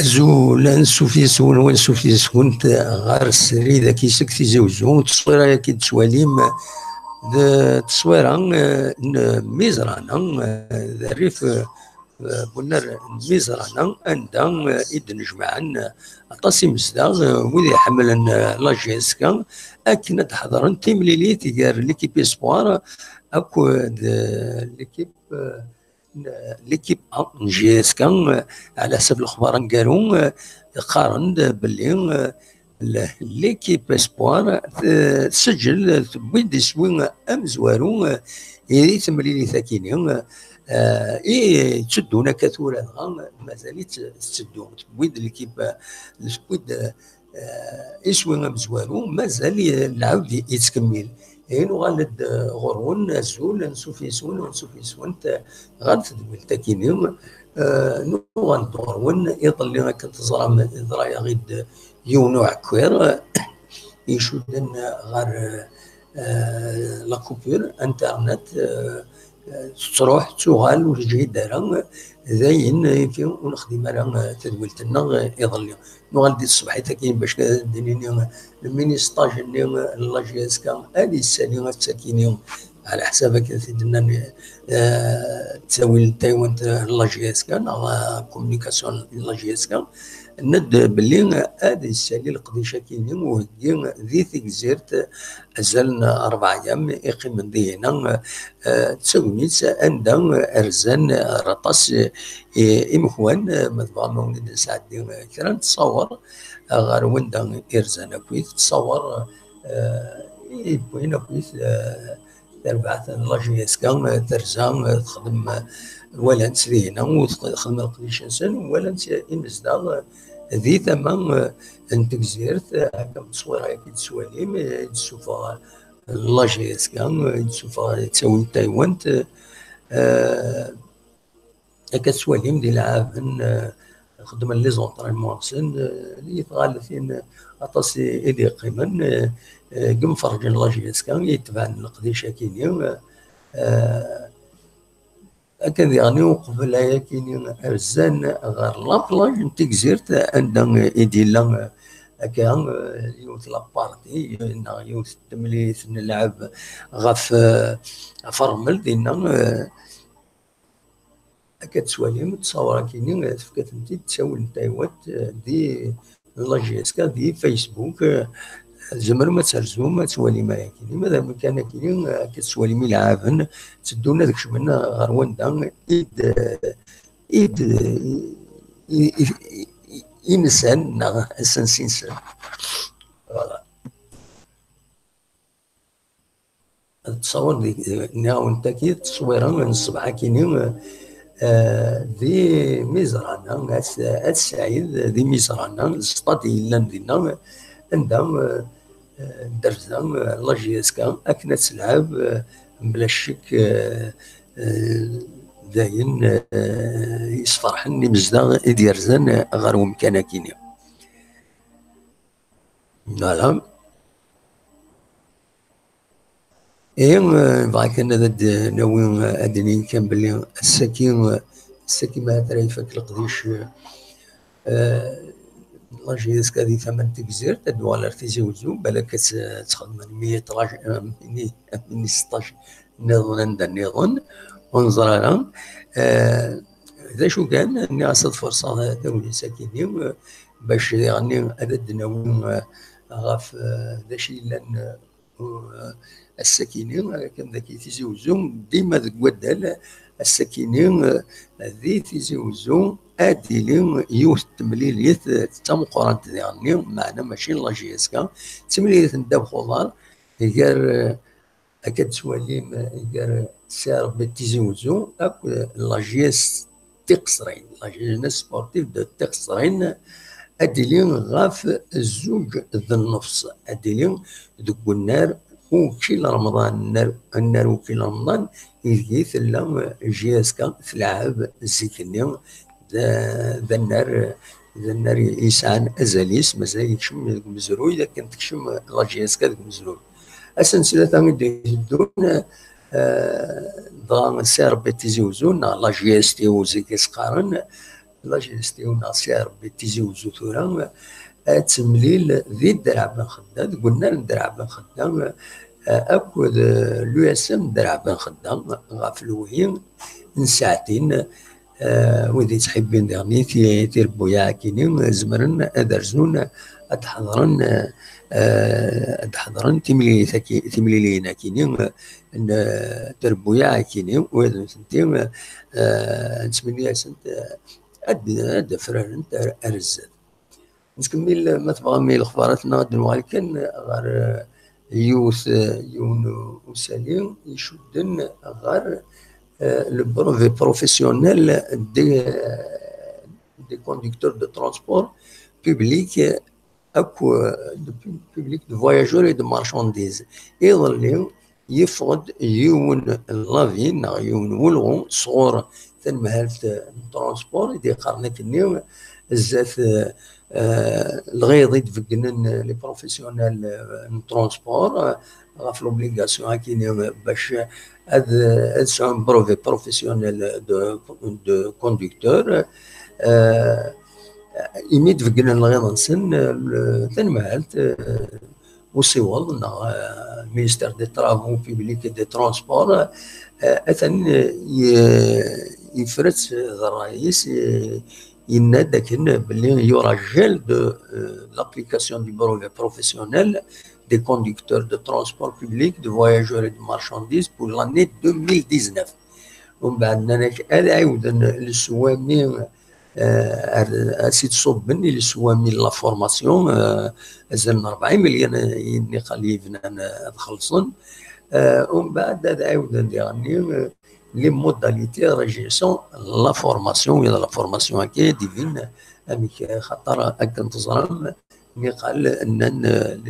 زولان سوفيسون ونسوفيسون غار السري ذاك يسك تيزوزون تصويره كي تسواليم تصويره ميزرانا ذريف بنر ميزرانا عندها إذن جمعا أطاسي مزداغ وذي حملا لاجيسكا أكنا تحضرن تيمليلي تيجار ليكيب اسبوار أكو ليكيب جيسكا على حسب الاخبار قالوا قارن باللي ليكيب اسبوار تسجل بيد سوين امزوارو يري تمليلي ثاكينين تشدونا كثورا مازال تشدون بيد ليكيب بيد اسوين امزوارو مازال العاود يتكمل غالد غرون زول نسوفيسون غالد تدويل تاكينيم غالد غرون يظل لنا كتزرع ذرايا غيد يونو عكوير يشدن غير لاكوبير انترنت تروح تشوغال وتجي دارا زين في ونخدم على تدويلتنا يظل نغالدي الصباح تاكين باش ديني الميني ستاج لاجيسكا هذه السنه تساكينيهم على حسابك سيدنا تساوي تايوان لاجيسكا كومونيكاسيون لاجيسكا ند باللي هذه السنه القضيه كاينين وهي ذي تكزيرت ازلنا 4 ايام يقيم من هنا تسوينيت عندها ارزان رطاس امخوان مذبوع مولد سعد كران تصور غير وندا ارزان كويس تصور بوين كويس تربعت لاجيسكا ترزان تخدم ولا نسرينا وتخدم القديش سن ولا مزداغ ذي ثمن انت جزيرت هكا تصوير هكا تسواليم تشوفها لاجيسكا تشوفها تسوي تايوان هكا تسواليم ديال العافن خدم لي زونطرينمون سن اللي يتغالفين اطاسي إلي قيما قم فرج لاجيسكا يتبعن القديشه كاينين هكذا يعني وقبل هيا كاينين ارزان غير لابلاج نتا جزيرت عندها ايديلا هكا يوت لابارتي يوت تمليث نلعب غاف فرمل دينا هكا تسواليم تصور كاينين فكات نتي تساول تايوات دي لاجيسكا دي فيسبوك زمر ما ترزو ما توالي ما كاين ماذا من كان كاين كتسوالي مي العافن تدونا داك منا غير وندا ايد انسان اسنسينسان فوالا تصور ديك ناون تاكي تصويره من الصباح كاينين ذي ميزرانا السعيد ذي ميزرانا السطادي لاندينا عندهم درزا لاجيسكا اكنا تلعب بلا شك داين يصفرحني مزدا يديرزان غير ومكانا كينيا فوالا بغا كان هذا ناوي ادني كان بلي السكين ما تريفك القديش لاجيسكا دي ثمن تكزير تدوالر تيزوزو بالك تخدم 100 من 16 نظن ونظرا ذا شو كان اني اصد فرصه تولي ساكنين باش يعني عدد ناوي غاف ذا شي لان الساكنين كان ذاك تيزوزو ديما ذاك ودال الساكنين ذي تيزوزو اديلين يوث تمليليت تم قران يعني معنا ماشي لاجيسكا تمليليت نداب خضار يقال هكا تسواليم يقال سير بتيزوزو اكو لاجيس تقصرين لاجيس سبورتيف دو تقصرين اديلين غاف الزوج ذا النفس اديلين دوك النار وكيل رمضان النار وكيل رمضان يجي لا جيسكا في العاب الزيكني ذا النار يسعان ازاليس مازال يكشم مزروي اذا كان تكشم لاجيسكا ذاك مزروي السلسله ثاني يدون ضا سير بتيزوزون لاجيس تيوزي كيسقارن لا جيستيون سي ربي تيزي وزو ثورا تمليل ذي الدرع بن خدام، قلنا الدرع بن خدام اكو لو اس ام درع بن خدام غاف الوهين نساعتين وذي تحبين دغني تيربو يا كيني زمرن ادرزون اتحضرن اتحضرن تملي لينا كيني تربو يا كيني وذي سنتين نسمي سنت اد فران انت ارزت نكمل ما تبغى مي الاخباراتنا دنوالي كان غير يوث يون وسالين يشدن غير le brevet professionnel des conducteurs de transport public public de voyageurs et de marchandises. يظل يفقد يون لافين يون ولغون صغور تنمهلت الترونسبور يدي قرنك النيو الزاف الغيض يتفقنن لي بروفيسيونيل الترونسبور غاف لوبليغاسيون كاين باش هاد سون بروفي بروفيسيونيل دو كوندكتور يميت فقنا الغيض نسن تنمهلت وصيوال مينيستير دي ترافو بيبليك دي ترونسبور اثن يفرس الرئيس ينادى كن باللي يورا جيل دو لابليكاسيون دي بروفي بروفيسيونيل des conducteurs de transport public, de voyageurs et de marchandises pour l'année 2019. ومن بعد هذا عاودا للسوامي اسيد صوب مني للسوامي لا فورماسيون زلنا 40 مليون يني خليفنا خلصن ومن بعد هذا عاودا يعني لي موداليتي ريجيسون لا فورماسيون ولا لا فورماسيون هكا ديفين اميك خاطر هكا انتظرام مي قال ان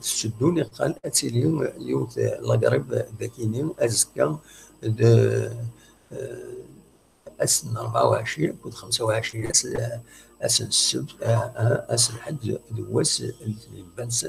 تشدوني قال اتسيليون يوث لاغريب ذاكيني ازكا اسن 24 كنت 25 اسن السبت اسن الحد دواس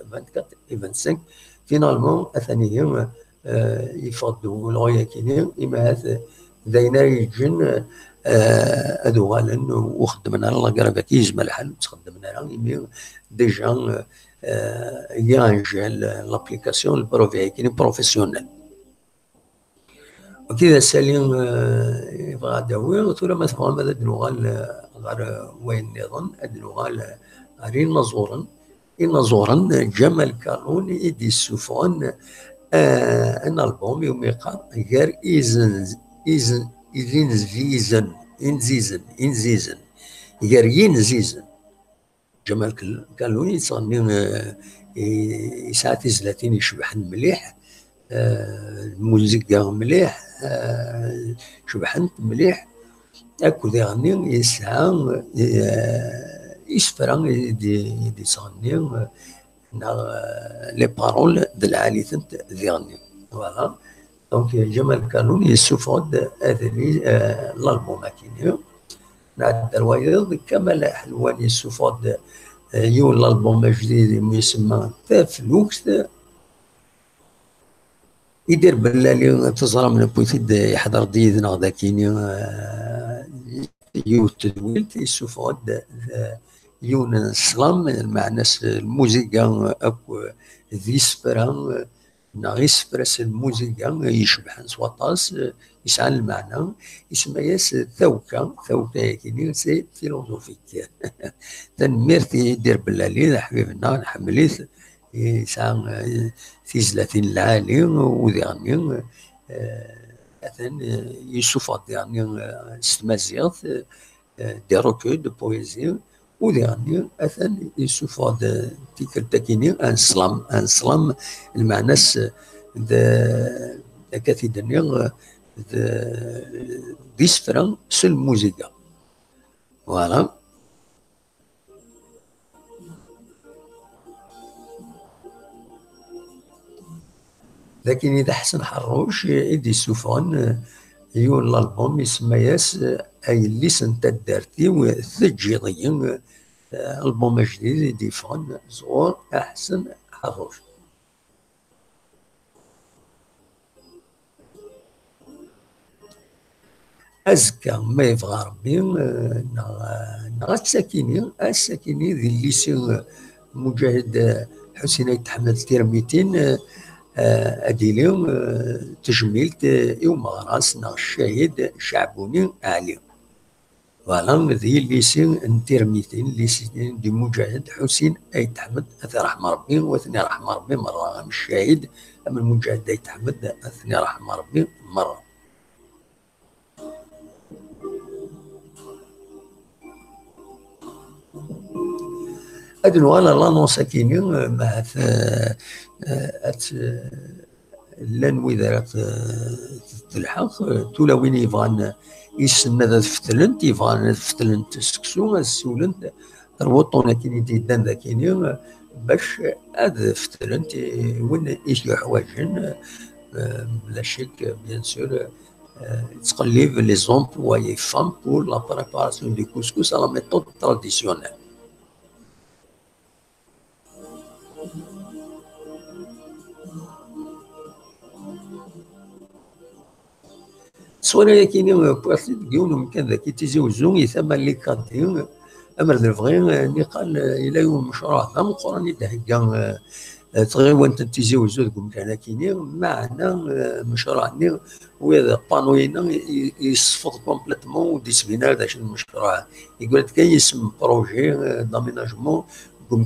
24 25 فينالمون اثنيهم يفضوا الغايه كيني اما هذا داينا يجن ادوالا وخدمنا لاغريب كي يجمع الحل تخدمنا ديجا يانجل لابليكاسيون البروفي كاين بروفيسيونيل وكذا سالين يبغى داوي ثم ما تفهم هذا اللغه غير وين نظن اللغه غير نزورا جمال كالون يدي السفون ان البوم يوم يقال غير انزيزن غير ينزيزن جمال كالوني تصني يسعى تزلاتين يشبح مليح الموسيقى مليح شبحنت مليح اكو ذي يسعى يسفران يدي صني لي بارول دالعالي ثنت ذي فوالا دونك جمال كالوني يسوفود هذا الالبوم كينيو نعد الوايض كمال حلواني يسوفود يون الالبوم جديد يسمى تافلوكس يدير بلالي تزرى من بويتيد يحضر ديدنا ذاكيني يو تدويلت يسوفود يون السلام المعنى الموسيقى اكو ذي سفران ناغيس فرس الموسيقى يشبح سواطاس يسعى المعنى يسمى ياس ثوكا كيني سي فيلوزوفيك تنميرتي يدير بلالي حبيبنا نحمليث يسعى تيزلاتين العالي وذي غني اثن يسوفات يعني استمازيغ دي روكو دو بويزي وذي غني اثن يسوفات تيكرتاكيني ان سلام المعنى كاتي دنيا ديسفران سل موسيقى فوالا لكن اذا حسن حروش يدي سوفون يون الالبوم يسمى ياس اي اللي سنت دارتي وثجيضي البوم جديد يدي فون زور احسن حروش أزكى ما يبغى ربي نغا الساكنين ذي الليسي مجاهد حسين أيت حمد تيرميتين أديليهم تجميلت يوم غراس نغ الشاهد شعبوني علي. فوالا ذي الليسي نتيرميتين الليسي دي مجاهد حسين أيت حمد أثني رحمة ربي وثني رحمة ربي مرة مش الشاهد. أما المجاهد أيت حمد أثني رحمة ربي مرة. أدن ولا لا نوساكيني مع لان وذا تلحق تولا وين يبغان يسمى ذا فتلنت يبغان فتلنت سكسو السولنت الوطن كيني ديدان ذا كيني باش هذا فتلنت وين ايش يحواجن بلا شك بيان سور تقلب لي زومبلويي فام بور لا بريباراسيون دي كوسكوس على ميثود تراديسيونيل. صورة كاينين بواسيت ديون مكان ذاك تيزيوزو يثما اللي كادين امر الفغي نقال الى يوم مشروع ثم قراني تهكا تغيوانت تيزيوزو كان كاينين معنا مشروع وهذا بانوينا يصفط كومبليتمون ديسبينار داش المشروع يقول لك كاين اسم بروجي داميناجمون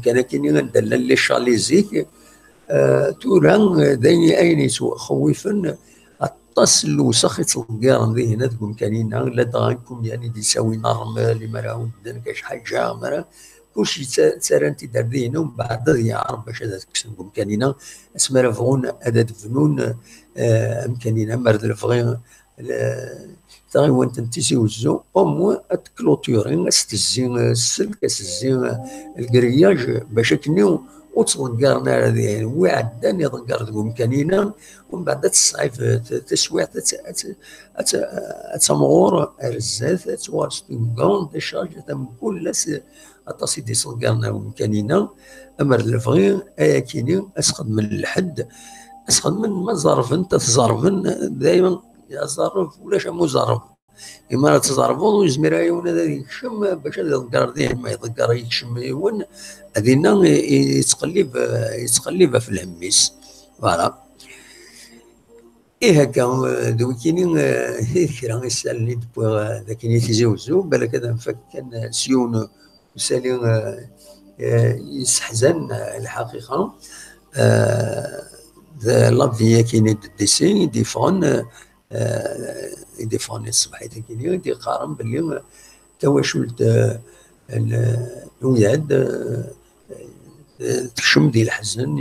كان كاينين ندلل لي شاليزيك توران دايني اين يسوء خوفن الطاس الوسخ يتلقى ذي هنا تقول كاينين لا دغاكم يعني دي يساوي نرم اللي ما راهو كاش حاجه مرا كلشي تسرى انت دار ذي هنا ومن بعد يعرف باش هذا تكسب كاينين اسمى رفغون اداه فنون امكانينا مرد الفغي تاغي وانت تيسي وزو اومو اتكلوتورين استزين السلك استزين الكرياج باش كنيو وتلقارنا هذه وعدان يضنقر ذو كانينا ومن بعد تصعيف تسويع تمغور رزات توارستون كون ديشارج تم كل اتصي دي صنقارنا ومكانينا امر الفغي ايا كيني اسقد من الحد اسقد من ما زرف انت تزرفن دائما يا زرف ولاش مو زرف إما تزرفون ويزمر عيون هذا يكشم باش هذا يضقر ذيه ما يضقر يكشم يون هذينا يتقلب في الهميس. فوالا إيه هكا دو كاينين كرا يسالني دبوا ذاك يتزوجوا بالك هذا نفك كان سيون وسالي يستحزن الحقيقة لافيا كاين ديسين يديفون يديفون الصباح كاين يقارن باللي تواشلت الولاد تكشم ديال الحزن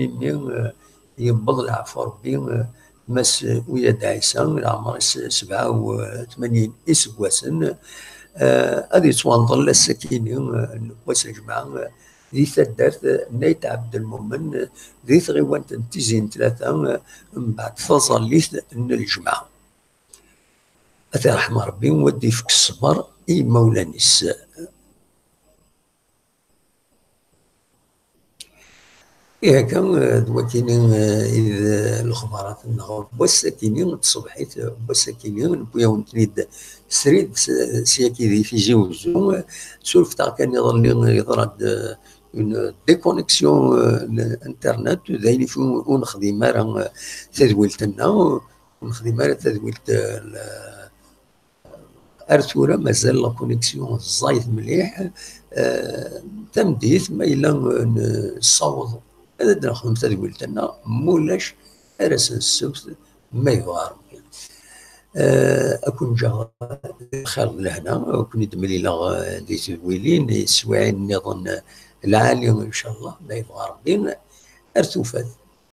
ينبض العفو ربي مس ولاد عيسى العمر 87 اسكواسن هذه توانظل السكينين نواس الجماعه ذي ثدارت نايت عبد المؤمن ذي ثغيوان تنتيزين ثلاثه من بعد تظليت ان الجماعه أتى رحمة ربي ودي فيك الصبر اي مولانيس. إيه كان دوكينين إذا الخبرات النغور بوساكينين تصبحيت بوساكينين بويا ونتنيد سريد سياكي ذي في جوزو سولف تاع كان يضرد اون ديكونيكسيون الانترنت ذاين في ونخدم راه تدويلتنا ونخدم راه تدويلت ارثوره مازال لا كونيكسيون زايد مليح تمديث ما الا نصوض هذا نخدم تدويلتنا مولاش ارس السبت ما يبغى ربي اكون جا خير لهنا اكون يدملي لا دي تدويلين يسوعين نظن العالي ان شاء الله ما يبغى ربي ارثوفات